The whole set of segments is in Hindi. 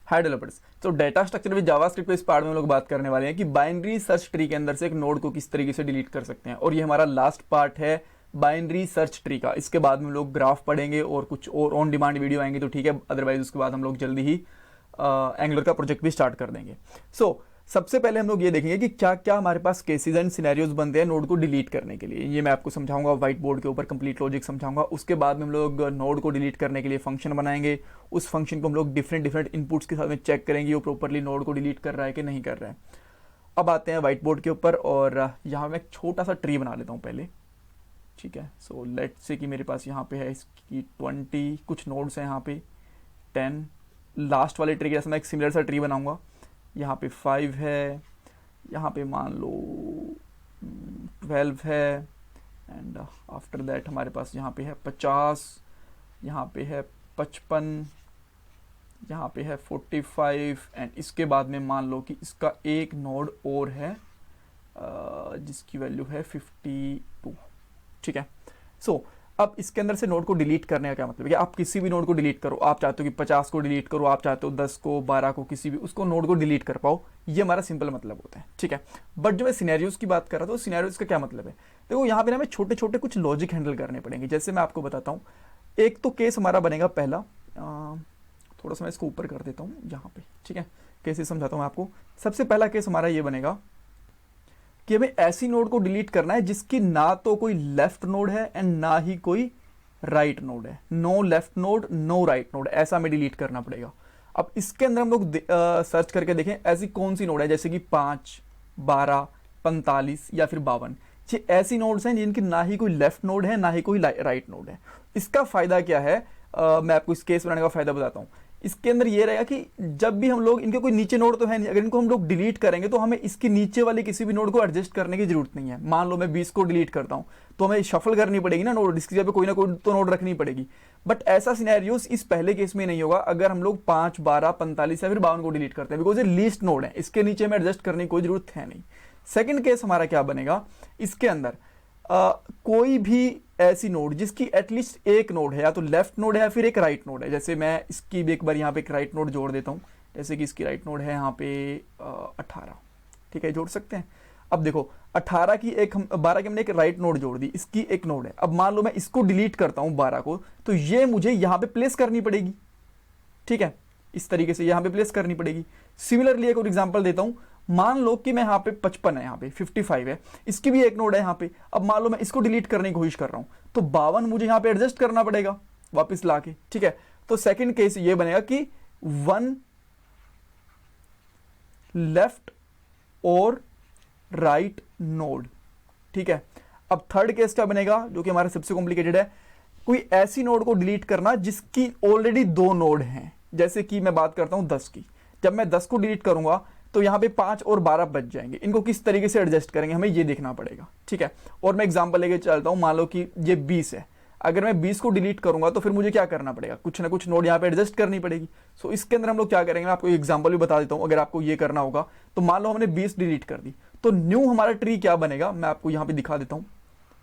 हाय डेवलपर्स। तो डेटा स्ट्रक्चर विद जावास्क्रिप्ट पे इस पार्ट में हम लोग बात करने वाले हैं कि बाइनरी सर्च ट्री के अंदर से एक नोड को किस तरीके से डिलीट कर सकते हैं, और ये हमारा लास्ट पार्ट है बाइनरी सर्च ट्री का। इसके बाद में हम लोग ग्राफ पढ़ेंगे और कुछ और ऑन डिमांड वीडियो आएंगे तो ठीक है, अदरवाइज उसके बाद हम लोग जल्दी ही एंगुलर का प्रोजेक्ट भी स्टार्ट कर देंगे। सो सबसे पहले हम लोग ये देखेंगे कि क्या क्या हमारे पास केसेस एंड सिनेरियोज बनते हैं नोड को डिलीट करने के लिए। ये मैं आपको समझाऊंगा व्हाइट बोर्ड के ऊपर, कंप्लीट लॉजिक समझाऊंगा। उसके बाद में हम लोग नोड को डिलीट करने के लिए फंक्शन बनाएंगे। उस फंक्शन को हम लोग डिफरेंट डिफरेंट इनपुट्स के साथ में चेक करेंगे वो प्रॉपरली नोड को डिलीट कर रहा है कि नहीं कर रहा है। अब आते हैं व्हाइट बोर्ड के ऊपर, और यहाँ मैं एक छोटा सा ट्री बना लेता हूँ पहले। ठीक है, सो लेट्स से कि मेरे पास यहाँ पे है इसकी 20 कुछ नोड्स हैं, यहाँ पे 10। लास्ट वाले ट्री के जैसे मैं एक सिमिलर सा ट्री बनाऊंगा। यहाँ पे 5 है, यहाँ पे मान लो 12 है, एंड आफ्टर दैट हमारे पास यहाँ पे है 50, यहाँ पे है 55, यहाँ पे है 45, एंड इसके बाद में मान लो कि इसका एक नोड और है जिसकी वैल्यू है 52। ठीक है, सो अब इसके अंदर से नोड को डिलीट करने का क्या मतलब है कि आप किसी भी नोड को डिलीट करो। आप चाहते हो कि 50 को डिलीट करो, आप चाहते हो 10 को, 12 को, किसी भी उसको नोड को डिलीट कर पाओ, ये हमारा सिंपल मतलब होता है। ठीक है, बट जो मैं सिनेरियोज की बात कर रहा था, तो सिनेरियोज का क्या मतलब है, देखो यहाँ पे ना हमें छोटे छोटे कुछ लॉजिक हैंडल करने पड़ेंगे। जैसे मैं आपको बताता हूँ, एक तो केस हमारा बनेगा पहला, थोड़ा सा मैं इसको ऊपर कर देता हूँ यहाँ पे। ठीक है, कैसे समझाता हूँ मैं आपको। सबसे पहला केस हमारा ये बनेगा कि हमें ऐसी नोड को डिलीट करना है जिसकी ना तो कोई लेफ्ट नोड है एंड ना ही कोई राइट नोड है। No left node, no right node, ऐसा हमें डिलीट करना पड़ेगा। अब इसके अंदर हम लोग सर्च करके देखें ऐसी कौन सी नोड है, जैसे कि 5, 12, 45 या फिर 52। ये ऐसी नोड्स हैं जिनकी ना ही कोई लेफ्ट नोड है ना ही कोई राइट नोड है। इसका फायदा क्या है, मैं आपको इस केस बनाने का फायदा बताता हूँ। इसके अंदर ये रहेगा कि जब भी हम लोग, इनके कोई नीचे नोड तो है नहीं, अगर इनको हम लोग डिलीट करेंगे तो हमें इसके नीचे वाले किसी भी नोड को एडजस्ट करने की जरूरत नहीं है। मान लो मैं 20 को डिलीट करता हूं तो हमें शफल करनी पड़ेगी ना नोड, इसकी जगह पे कोई ना कोई तो नोड रखनी पड़ेगी। बट ऐसा सिनेरियोस इस पहले केस में नहीं होगा अगर हम लोग 5, 12, 45 या फिर 52 को डिलीट करते हैं, बिकॉज ये लीस्ट नोड है, इसके नीचे हमें एडजस्ट करने की कोई जरूरत है नहीं। सेकेंड केस हमारा क्या बनेगा, इसके अंदर कोई भी ऐसी नोड जिसकी एटलीस्ट एक नोड है, या तो लेफ्ट नोड है या फिर एक राइट नोड है। जैसे मैं इसकी भी एक बार यहाँ पे एक राइट नोड जोड़ देता हूँ, जैसे कि इसकी राइट नोड है यहाँ पे 18। ठीक है, जोड़ सकते हैं। अब देखो 18 की एक 12 की हमने एक राइट नोड जोड़ दी, इसकी एक नोड है। अब मान लो मैं इसको डिलीट करता हूँ 12 को, तो ये मुझे यहाँ पे प्लेस करनी पड़ेगी। ठीक है, इस तरीके से यहाँ पे प्लेस करनी पड़ेगी। सिमिलरली एक और एग्जांपल देता हूँ, मान लो कि मैं यहाँ पे 55 है, यहाँ पे 55 है, इसकी भी एक नोड है यहाँ पे। अब मान लो मैं इसको डिलीट करने की कोशिश कर रहा हूँ तो 52 मुझे यहाँ पे एडजस्ट करना पड़ेगा वापस लाके। ठीक है, तो सेकंड केस ये बनेगा कि 1 लेफ्ट और राइट नोड। ठीक है, अब थर्ड केस क्या बनेगा जो कि हमारा सबसे कॉम्प्लिकेटेड है, कोई ऐसी नोड को डिलीट करना जिसकी ऑलरेडी 2 नोड हैं। जैसे कि मैं बात करता हूं 10 की, जब मैं 10 को डिलीट करूंगा तो यहां पे 5 और 12 बच जाएंगे, इनको किस तरीके से एडजस्ट करेंगे हमें ये देखना पड़ेगा। ठीक है, और मैं एग्जांपल लेके चलता हूं, मान लो कि ये 20 है, अगर मैं 20 को डिलीट करूंगा तो फिर मुझे क्या करना पड़ेगा, कुछ ना कुछ नोड यहाँ पे एडजस्ट करनी पड़ेगी। सो इसके अंदर हम लोग क्या करेंगे, मैं आपको एग्जांपल भी बता देता हूं अगर आपको ये करना होगा। तो मान लो हमने 20 डिलीट कर दी, तो न्यू हमारा ट्री क्या बनेगा, मैं आपको यहां पे दिखा देता हूं।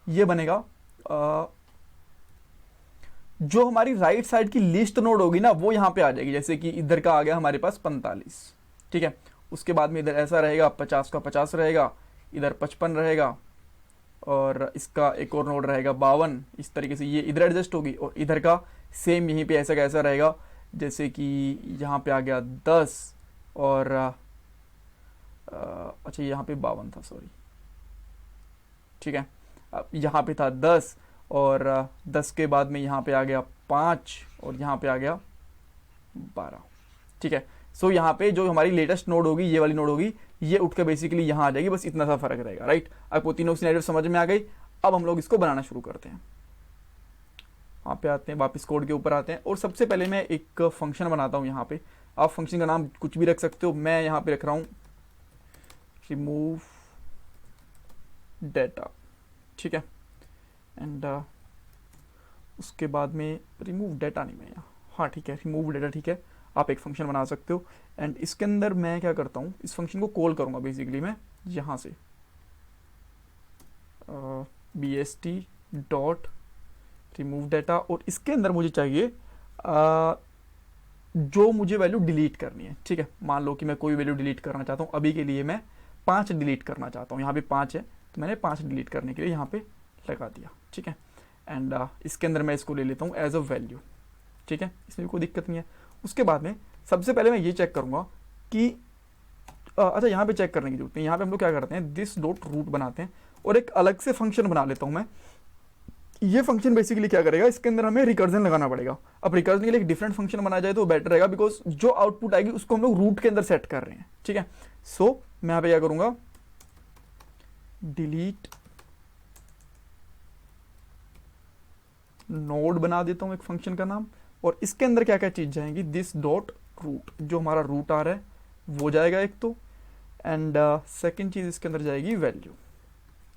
ये बनेगा जो हमारी राइट साइड की लिस्ट नोड होगी ना वो यहां पे आ जाएगी। जैसे कि इधर का आ गया हमारे पास 45। ठीक है, उसके बाद में इधर ऐसा रहेगा, 50 का 50 रहेगा, इधर 55 रहेगा, और इसका एक और नोड रहेगा 52। इस तरीके से ये इधर एडजस्ट होगी, और इधर का सेम यहीं पे ऐसा कैसा रहेगा, जैसे कि यहाँ पे आ गया 10, और अच्छा यहाँ पे 52 था, सॉरी। ठीक है, अब यहाँ पे था 10, और 10 के बाद में यहाँ पे आ गया 5, और यहाँ पे आ गया 12। ठीक है, सो यहाँ पे जो हमारी लेटेस्ट नोड होगी, ये वाली नोड होगी, ये उठ के बेसिकली यहाँ आ जाएगी, बस इतना सा फर्क रहेगा। राइट, आपको तीनों सिनेरियो समझ में आ गई। अब हम लोग इसको बनाना शुरू करते हैं। वहाँ पे आते हैं, वापस कोड के ऊपर आते हैं, और सबसे पहले मैं एक फंक्शन बनाता हूँ यहाँ पे। आप फंक्शन का नाम कुछ भी रख सकते हो, मैं यहाँ पे रख रहा हूँ रिमूव डेटा। ठीक है, एंड उसके बाद में रिमूव डेटा नहीं, मैं यहाँ, हाँ ठीक है, रिमूव डेटा। ठीक है, आप एक फंक्शन बना सकते हो, एंड इसके अंदर मैं क्या करता हूँ, इस फंक्शन को कॉल करूँगा बेसिकली मैं यहाँ से bst डॉट रिमूव डेटा, और इसके अंदर मुझे चाहिए जो मुझे वैल्यू डिलीट करनी है, ठीक है। मान लो कि मैं कोई वैल्यू डिलीट करना चाहता हूँ, अभी के लिए मैं 5 डिलीट करना चाहता हूँ, यहाँ पे 5 है तो मैंने 5 डिलीट करने के लिए यहाँ पे लगा दिया, ठीक है। एंड इसके अंदर मैं इसको ले लेता हूँ एज अ वैल्यू, ठीक है, इसमें भी कोई दिक्कत नहीं है। उसके बाद में सबसे पहले मैं ये चेक करूँगा कि अच्छा यहाँ पे चेक करने की जरूरत नहीं, यहाँ पे हम लोग क्या करते हैं, दिस डॉट रूट बनाते हैं और एक अलग से फंक्शन बना लेता हूँ मैं। ये फंक्शन बेसिकली क्या करेगा, इसके अंदर हमें रिकर्जन लगाना पड़ेगा। अब रिकर्जन के लिए एक डिफरेंट फंक्शन बनाया जाए तो बेटर रहेगा, बिकॉज जो आउटपुट आएगी उसको हम लोग रूट के अंदर सेट कर रहे हैं, ठीक है। सो मैं यहाँ पे क्या करूंगा, डिलीट नोड बना देता हूं एक फंक्शन का नाम, और इसके अंदर क्या क्या चीज जाएंगी, दिस डॉट रूट, जो हमारा रूट आ रहा है वो जाएगा एक तो, एंड सेकेंड चीज इसके अंदर जाएगी वैल्यू,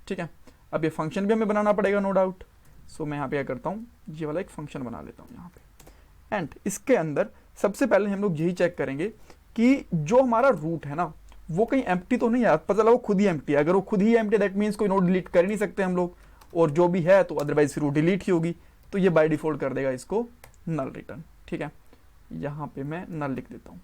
ठीक है। अब ये फंक्शन भी हमें बनाना पड़ेगा नो डाउट। सो मैं यहाँ पे क्या करता हूँ, ये वाला एक फंक्शन बना लेता हूँ यहाँ पे, एंड इसके अंदर सबसे पहले हम लोग यही चेक करेंगे कि जो हमारा रूट है ना वो कहीं एम्प्टी तो नहीं है। पता चला वो खुद ही एम्प्टी है, अगर वो खुद ही एम्प्टी दैट मीन्स कोई नोड डिलीट कर ही नहीं सकते हम लोग, और जो भी है तो अदरवाइज फिर वो डिलीट ही होगी, तो ये बाय डिफॉल्ट कर देगा इसको नल रिटर्न, ठीक है। यहाँ पे मैं नल लिख देता हूँ,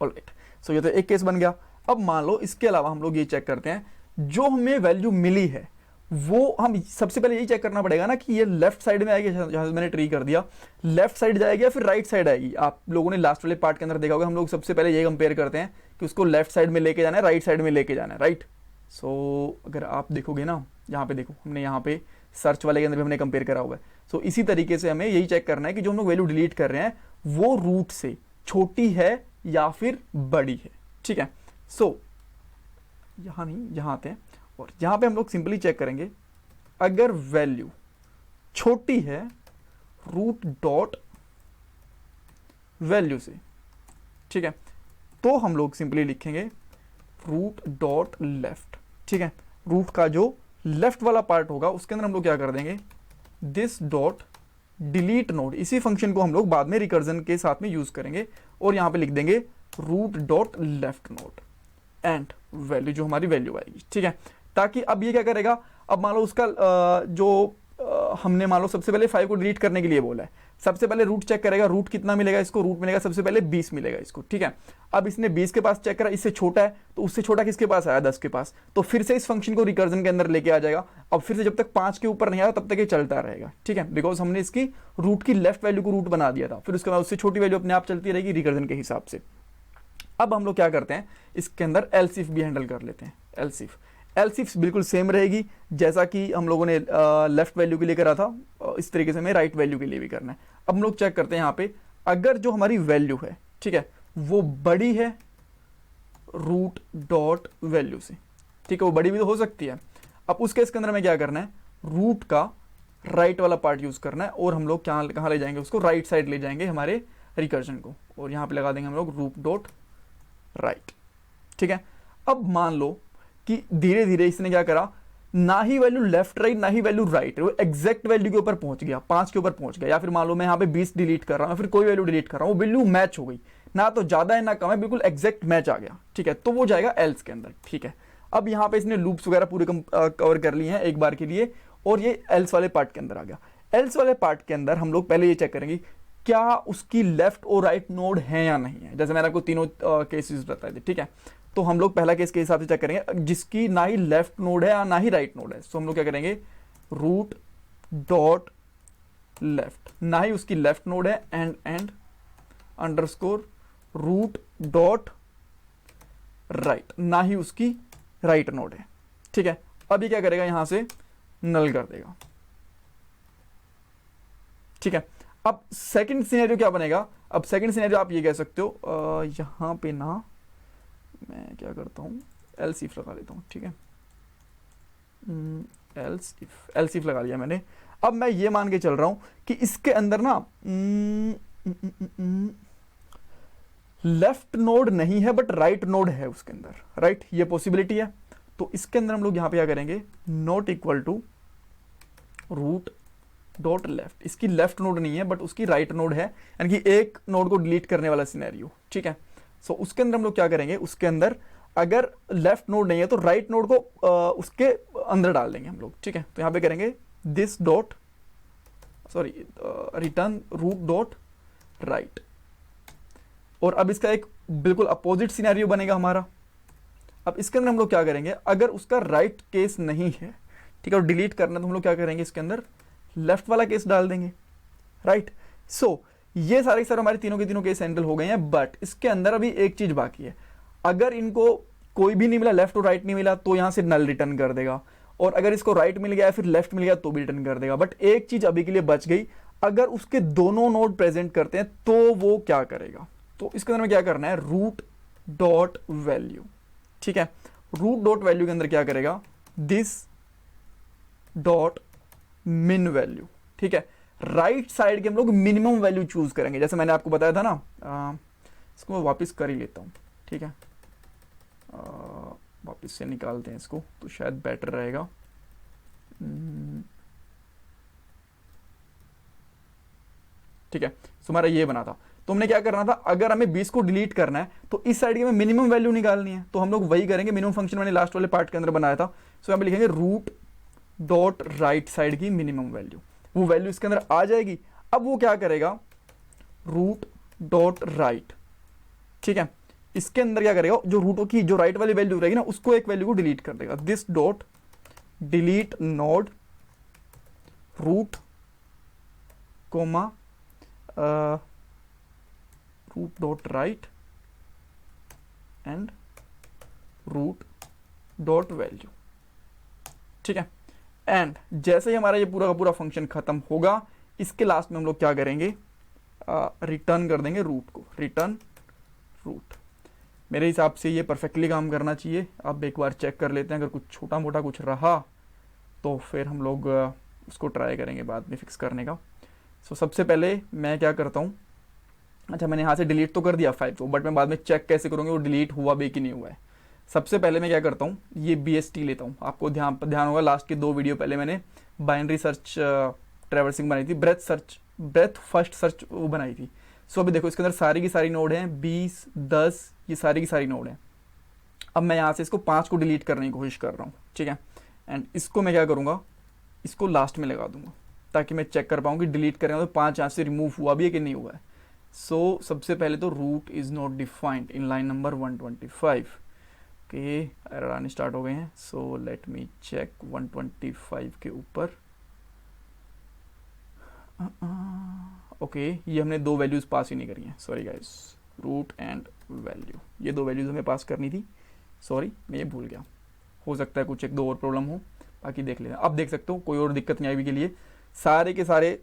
ऑलराइट। सो ये तो एक केस बन गया। अब मान लो इसके अलावा हम लोग ये चेक करते हैं, जो हमें वैल्यू मिली है वो हम सबसे पहले यही चेक करना पड़ेगा ना कि ये लेफ्ट साइड में आएगी, जहां से मैंने ट्री कर दिया, लेफ्ट साइड जाएगी या फिर राइट साइड आएगी। आप लोगों ने लास्ट वाले पार्ट के अंदर देखा होगा, हम लोग सबसे पहले ये कंपेयर करते हैं कि उसको लेफ्ट साइड में लेके जाना है, राइट साइड में लेके जाना है, राइट। सो अगर आप देखोगे ना, यहाँ पे देखो, हमने यहाँ पे सर्च वाले के अंदर भी हमने कंपेयर करा हुआ है। सो इसी तरीके से हमें यही चेक करना है कि जो हम लोग वैल्यू डिलीट कर रहे हैं वो रूट से छोटी है या फिर बड़ी है, ठीक है। सो यहाँ नहीं, यहाँ आते हैं, और यहाँ पे हम लोग सिंपली चेक करेंगे, अगर वैल्यू छोटी है रूट डॉट वैल्यू से, ठीक है, तो हम लोग सिंपली लिखेंगे रूट डॉट लेफ्ट, ठीक है। रूट का जो लेफ्ट वाला पार्ट होगा उसके अंदर हम लोग क्या कर देंगे, दिस डॉट डिलीट नोड, इसी फंक्शन को हम लोग बाद में रिकर्जन के साथ में यूज करेंगे, और यहां पे लिख देंगे root dot left node and value, जो हमारी वैल्यू आएगी, ठीक है। ताकि अब ये क्या करेगा, अब मान लो उसका हमने मान लो सबसे पहले 5 को डिलीट करने के लिए बोला है, सबसे पहले रूट चेक करेगा, रूट कितना मिलेगा इसको, रूट मिलेगा सबसे पहले 20 मिलेगा इसको, ठीक है। अब इसने 20 के पास चेक करा, इससे छोटा है तो उससे छोटा किसके पास आया, 10 के पास, तो फिर से इस फंक्शन को रिकर्जन के अंदर लेके आ जाएगा। अब फिर से जब तक 5 के ऊपर नहीं आया तब तक ये चलता रहेगा, ठीक है, बिकॉज हमने इसकी रूट की लेफ्ट वैल्यू को रूट बना दिया था, फिर उसके बाद उससे छोटी वैल्यू अपने आप चलती रहेगी रिकर्जन के हिसाब से। अब हम लोग क्या करते हैं, इसके अंदर एल्स इफ भी हैंडल कर लेते हैं। एल्स इफ बिल्कुल सेम रहेगी जैसा कि हम लोगों ने लेफ्ट वैल्यू के लिए करा था, इस तरीके से हमें राइट वैल्यू के लिए भी करना है। अब हम लोग चेक करते हैं यहाँ पे, अगर जो हमारी वैल्यू है, ठीक है, वो बड़ी है रूट डॉट वैल्यू से, ठीक है, वो बड़ी भी तो हो सकती है। अब उस केस के अंदर हमें क्या करना है, रूट का राइट वाला पार्ट यूज करना है, और हम लोग कहाँ ले जाएंगे उसको, राइट साइड ले जाएंगे हमारे रिकर्जन को, और यहाँ पे लगा देंगे हम लोग रूट डॉट राइट, ठीक है। अब मान लो कि धीरे धीरे इसने क्या करा, ना ही वैल्यू लेफ्ट राइट ना ही वैल्यू राइट, वो एग्जैक्ट वैल्यू के ऊपर पहुंच गया, 5 के ऊपर पहुंच गया, या फिर मान लो मैं यहाँ पे 20 डिलीट कर रहा हूँ, फिर कोई वैल्यू डिलीट कर रहा हूँ, वो वैल्यू मैच हो गई, ना तो ज्यादा है ना कम है, बिल्कुल एग्जैक्ट मैच आ गया, ठीक है, तो वो जाएगा एल्स के अंदर, ठीक है। अब यहाँ पे इसने लूप्स वगैरह पूरे कवर कर लिए हैं एक बार के लिए, और ये एल्स वाले पार्ट के अंदर आ गया। एल्स वाले पार्ट के अंदर हम लोग पहले ये चेक करेंगे क्या उसकी लेफ्ट और राइट नोड है या नहीं है, जैसे मैंने आपको तीनों केसेस बताए थे, ठीक है। तो हम लोग पहला केस के हिसाब से चेक करेंगे, जिसकी ना ही लेफ्ट नोड है या ना ही राइट नोड है, तो हम लोग क्या करेंगे, रूट डॉट लेफ्ट, ना ही उसकी लेफ्ट नोड है, and underscore root dot right, ना ही उसकी राइट नोड है, ठीक है। अब ये क्या करेगा, यहां से नल कर देगा, ठीक है। अब सेकंड सिनेरियो क्या बनेगा, अब सेकंड सिनेरियो आप ये कह सकते हो, यहां पे ना मैं क्या करता हूँ, एल्स इफ लगा लेता हूँ, ठीक है, एल्स इफ लगा लिया मैंने। अब मैं ये मान के चल रहा हूं कि इसके अंदर ना लेफ्ट नोड नहीं है बट राइट नोड है उसके अंदर, राइट, ये पॉसिबिलिटी है। तो इसके अंदर हम लोग यहां पे क्या करेंगे, not equal to root dot left, इसकी लेफ्ट नोड नहीं है बट उसकी राइट नोड है, यानी कि एक नोड को डिलीट करने वाला सिनेरियो, ठीक है। सो उसके अंदर हम लोग क्या करेंगे, उसके अंदर अगर लेफ्ट नोड नहीं है तो राइट नोड को उसके अंदर डाल देंगे हम लोग, ठीक है। तो यहां पे करेंगे this dot return root dot right, और अब इसका एक बिल्कुल अपोजिट सिनेरियो बनेगा हमारा। अब इसके अंदर हम लोग क्या करेंगे, अगर उसका राइट केस नहीं है, ठीक है, और डिलीट करना तो हम लोग क्या करेंगे, इसके अंदर लेफ्ट वाला केस डाल देंगे, राइट। सो ये सारे सर हमारे तीनों के तीनों केस हैंडल हो गए हैं, बट इसके अंदर अभी एक चीज बाकी है। अगर इनको कोई भी नहीं मिला, लेफ्ट और राइट नहीं मिला, तो यहां से नल रिटर्न कर देगा, और अगर इसको राइट मिल गया फिर लेफ्ट मिल गया तो भी रिटर्न कर देगा। बट एक चीज अभी के लिए बच गई, अगर उसके दोनों नोड प्रेजेंट करते हैं तो वो क्या करेगा। तो इसके अंदर में क्या करना है, रूट डॉट वैल्यू, ठीक है। रूट डॉट वैल्यू के अंदर क्या करेगा, दिस डॉट मिन वैल्यू, ठीक है। राइट साइड के हम लोग मिनिमम वैल्यू चूज करेंगे, जैसे मैंने आपको बताया था ना। इसको मैं वापस कर ही लेता हूं, ठीक है। वापस से निकालते हैं इसको तो शायद बेटर रहेगा। ठीक है, तो हमारा ये बना था। तो हमने क्या करना था, अगर हमें 20 को डिलीट करना है तो इस साइड की हमें मिनिमम वैल्यू निकालनी है, तो हम लोग वही करेंगे। मिनिमम फंक्शन मैंने लास्ट वाले पार्ट के अंदर बनाया था। सो यहाँ पे लिखेंगे रूट डॉट राइट साइड की मिनिमम वैल्यू, वो वैल्यू इसके अंदर आ जाएगी। अब वो क्या करेगा, रूट डॉट राइट, ठीक है, इसके अंदर क्या करेगा, जो रूट की जो राइट वाली वैल्यू रहेगी ना, उसको एक वैल्यू को डिलीट कर देगा। This dot delete node root comma root dot right and root dot value, ठीक है। एंड जैसे ही हमारा ये पूरा का पूरा फंक्शन खत्म होगा, इसके लास्ट में हम लोग क्या करेंगे, रिटर्न कर देंगे रूट को, रिटर्न रूट। मेरे हिसाब से ये परफेक्टली काम करना चाहिए। अब एक बार चेक कर लेते हैं, अगर कुछ छोटा मोटा कुछ रहा तो फिर हम लोग उसको ट्राई करेंगे बाद में फिक्स करने का। सो सबसे पहले मैं क्या करता हूँ, अच्छा मैंने यहाँ से डिलीट तो कर दिया 5 को, बट मैं बाद में चेक कैसे करूँगी वो डिलीट हुआ भी कि नहीं हुआ है। सबसे पहले मैं क्या करता हूँ, ये BST लेता हूँ। आपको ध्यान होगा लास्ट के 2 वीडियो पहले मैंने बाइनरी सर्च ट्रेवर्सिंग बनाई थी, ब्रेथ फर्स्ट सर्च वो बनाई थी। सो अभी देखो इसके अंदर सारी की सारी नोड हैं, 20, 10, ये सारी की सारी नोड हैं। अब मैं यहाँ से इसको 5 को डिलीट करने की कोशिश कर रहा हूँ, ठीक है। एंड इसको मैं क्या करूँगा, इसको लास्ट में लगा दूंगा ताकि मैं चेक कर पाऊँ कि डिलीट करेंगे तो 5 यहाँ से रिमूव हुआ भी है कि नहीं हुआ है। सो सबसे पहले तो root is not defined in line number 125 के एरर आने स्टार्ट हो गए हैं। सो लेट मी चेक 125 के ऊपर। ओके, ये हमने 2 वैल्यूज़ पास ही नहीं करी हैं, sorry guys, root and value, ये 2 वैल्यूज़ हमें पास करनी थी। सॉरी मैं ये भूल गया, हो सकता है कुछ 1-2 और प्रॉब्लम हो, बाकी देख लेते हैं। अब देख सकते हो कोई और दिक्कत नहीं आई के लिए, सारे के सारे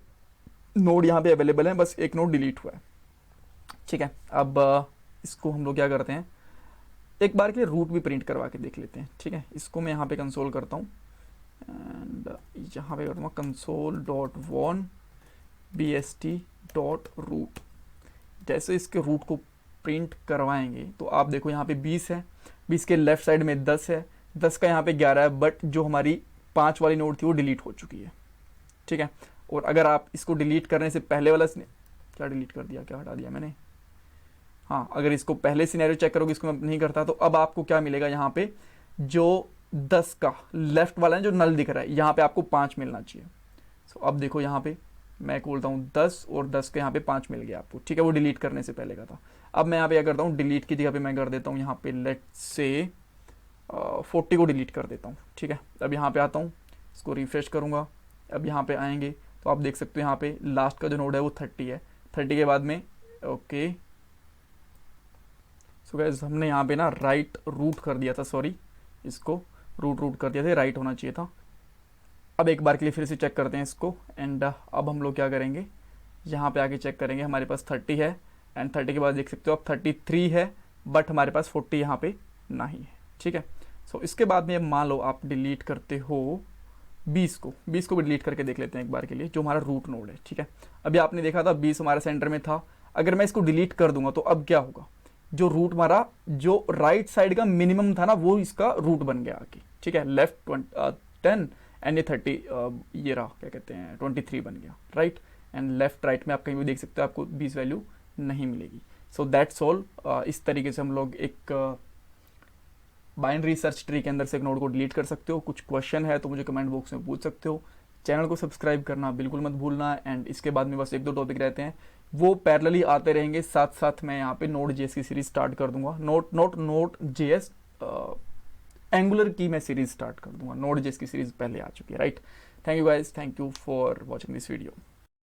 नोड यहाँ पे अवेलेबल हैं, बस एक नोड डिलीट हुआ है, ठीक है। अब इसको हम लोग क्या करते हैं, एक बार के लिए रूट भी प्रिंट करवा के देख लेते हैं, ठीक है। इसको मैं यहाँ पे कंसोल करता हूँ एंड यहाँ पे करता हूँ console dot won BST dot root. जैसे इसके रूट को प्रिंट करवाएंगे तो आप देखो यहाँ पे 20 है, 20 के लेफ्ट साइड में 10 है, 10 का यहाँ पे 11 है, बट जो हमारी 5 वाली नोड थी वो डिलीट हो चुकी है, ठीक है। और अगर आप इसको डिलीट करने से पहले वाला क्या डिलीट कर दिया, क्या हटा दिया मैंने, हाँ, अगर इसको पहले सिनेरियो चेक करोगे, इसको मैं नहीं करता, तो अब आपको क्या मिलेगा, यहाँ पे जो 10 का लेफ्ट वाला है जो नल दिख रहा है, यहाँ पे आपको 5 मिलना चाहिए। सो अब देखो यहाँ पे मैं बोलता हूँ 10 और 10 के यहाँ पे 5 मिल गया आपको, ठीक है, वो डिलीट करने से पहले का था। अब मैं यहाँ पे क्या करता हूँ, डिलीट की जगह पे मैं कर देता हूँ यहाँ पे लेट से 40 को डिलीट कर देता हूँ, ठीक है। अब यहाँ पे आता हूँ, इसको रिफ्रेश करूँगा, अब यहाँ पे आएंगे तो आप देख सकते हो यहाँ पे लास्ट का जो नोड है वो 30 है, 30 के बाद में ओके। सो गाइस हमने यहाँ पे ना राइट रूट कर दिया था, सॉरी, इसको रूट कर दिया था, राइट होना चाहिए था। अब एक बार के लिए फिर से चेक करते हैं इसको एंड अब हम लोग क्या करेंगे, यहाँ पे आके चेक करेंगे, हमारे पास 30 है एंड 30 के बाद देख सकते हो अब 33 है, बट हमारे पास 40 यहाँ पे नहीं है, ठीक है। सो इसके बाद में मान लो आप डिलीट करते हो 20 को भी डिलीट करके देख लेते हैं एक बार के लिए, जो हमारा रूट नोड है, ठीक है। अभी आपने देखा था 20 हमारे सेंटर में था, अगर मैं इसको डिलीट कर दूंगा तो अब क्या होगा, जो रूट हमारा जो राइट साइड का मिनिमम था ना वो इसका रूट बन गया आगे, ठीक है। लेफ्ट 10 एंड ये 30 ये रहा क्या कहते हैं 23 बन गया, राइट। एंड लेफ्ट राइट में आप कहीं भी देख सकते हो आपको 20 वैल्यू नहीं मिलेगी। So that's all. इस तरीके से हम लोग एक बाइनरी सर्च ट्री के अंदर से एक नोड को डिलीट कर सकते हो। कुछ क्वेश्चन है तो मुझे कमेंट बॉक्स में पूछ सकते हो। चैनल को सब्सक्राइब करना बिल्कुल मत भूलना। एंड इसके बाद में बस 1-2 टॉपिक रहते हैं, वो पैरेलली आते रहेंगे। साथ साथ मैं यहाँ पे नोड जेएस की सीरीज स्टार्ट कर दूंगा। नोट जेएस, एंगुलर की मैं सीरीज स्टार्ट कर दूंगा। नोड जेएस की सीरीज पहले आ चुकी है, right. Thank you guys, thank you for watching this video.